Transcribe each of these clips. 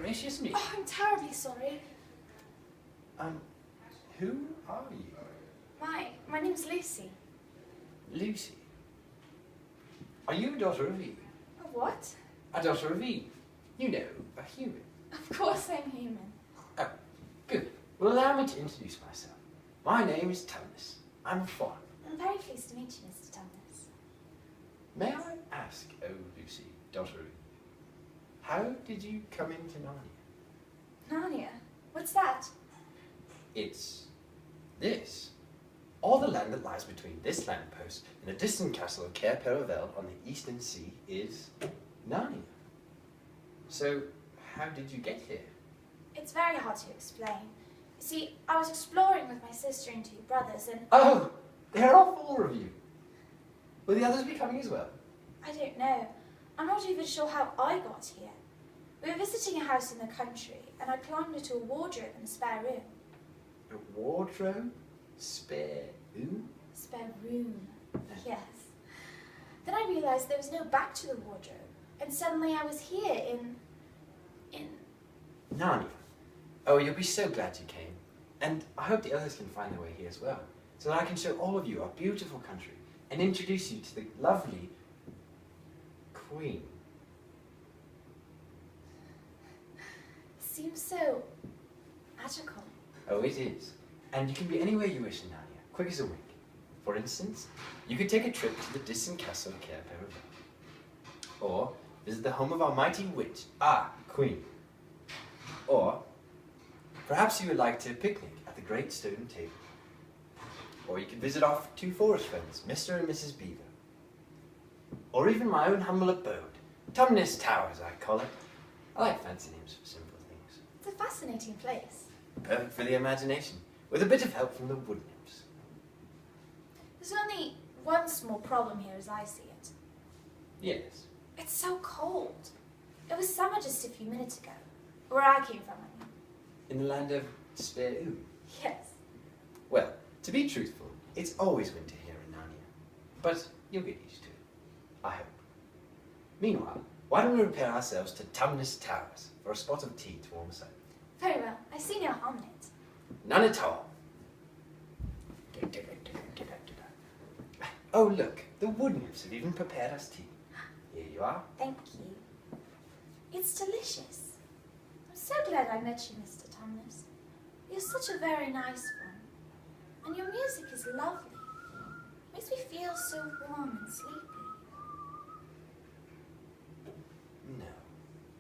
it's just me. Oh, I'm terribly sorry. Who are you? My name's Lucy. Lucy. Are you a daughter of Eve? A what? A daughter of Eve. You know, a human. Of course I'm human. Oh, good. Well, allow me to introduce myself. My name is Thomas. I'm a foreigner. I'm very pleased to meet you, Mr. Thomas. May I ask, oh Lucy, daughter of Eve, how did you come into Narnia? Narnia? What's that? It's this. All the land that lies between this lamppost and the distant castle of Cair Paravel on the eastern sea is Narnia. So, how did you get here? It's very hard to explain. You see, I was exploring with my sister and 2 brothers and... Oh, there are 4 of you. Will the others be coming as well? I don't know. I'm not even sure how I got here. We were visiting a house in the country and I climbed into a wardrobe in the spare room. A wardrobe? Spare room? Spare room, yes. Then I realised there was no back to the wardrobe and suddenly I was here in Narnia. Oh, you'll be so glad you came. And I hope the others can find their way here as well, so that I can show all of you our beautiful country and introduce you to the lovely Queen. Seems so magical. Oh, it is. And you can be anywhere you wish in Narnia, quick as a wink. For instance, you could take a trip to the distant castle of Cair Paravel. Or visit the home of our mighty witch, Queen. Or perhaps you would like to picnic at the great stone table. Or you could visit our 2 forest friends, Mr. and Mrs. Beaver. Or even my own humble abode, Tumnus Towers, I call it. I like fancy names for simple things. It's a fascinating place. Perfect for the imagination, with a bit of help from the wood nymphs. There's only one small problem here as I see it. Yes. It's so cold. It was summer just a few minutes ago. Where I came from, I mean. In the land of Spare Room? Yes. Well, to be truthful, it's always winter here in Narnia. But you'll get used to it, I hope. Meanwhile, why don't we repair ourselves to Tumnus Towers for a spot of tea to warm us up? Very well. I see no harm in it. None at all. Oh look, the wood nymphs have even prepared us tea. Here you are. Thank you. It's delicious. I'm so glad I met you, Mr. Thomas. You're such a very nice one. And your music is lovely. Makes me feel so warm and sleepy. No.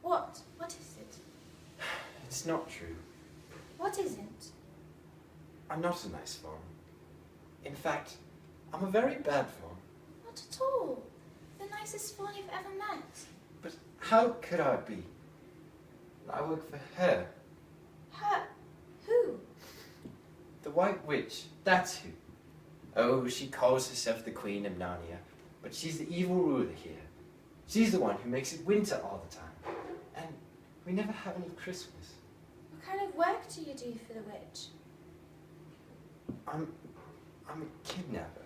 What? What is it? It's not true. What isn't? I'm not a nice fawn. In fact, I'm a very bad fawn. Not at all. The nicest fawn you've ever met. But how could I be? I work for her. Her? Who? The White Witch, that's who. Oh, she calls herself the Queen of Narnia, but she's the evil ruler here. She's the one who makes it winter all the time. And we never have any Christmas. What kind of work do you do for the witch? I'm a kidnapper.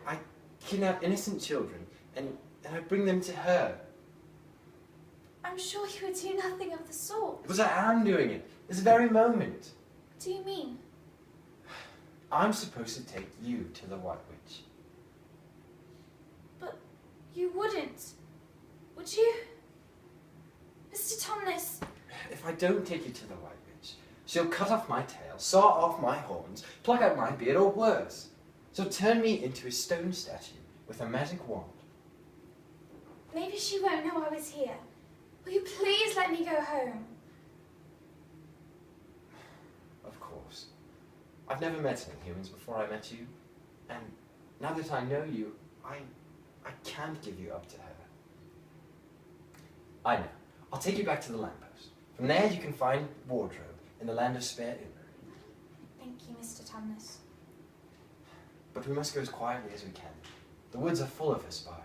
I kidnap innocent children and I bring them to her. I'm sure you would do nothing of the sort. Because I am doing it, this very moment. What do you mean? I'm supposed to take you to the White Witch. But you wouldn't, would you? Mr. Thomas. If I don't take you to the White Witch, she'll cut off my tail, saw off my horns, pluck out my beard, or worse. She'll turn me into a stone statue with a magic wand. Maybe she won't know I was here. Will you please let me go home? Of course. I've never met any humans before I met you, and now that I know you, I can't give you up to her. I know. I'll take you back to the lamppost. From there you can find wardrobe in the land of Spare Room. Thank you, Mr. Thomas. But we must go as quietly as we can. The woods are full of her spies.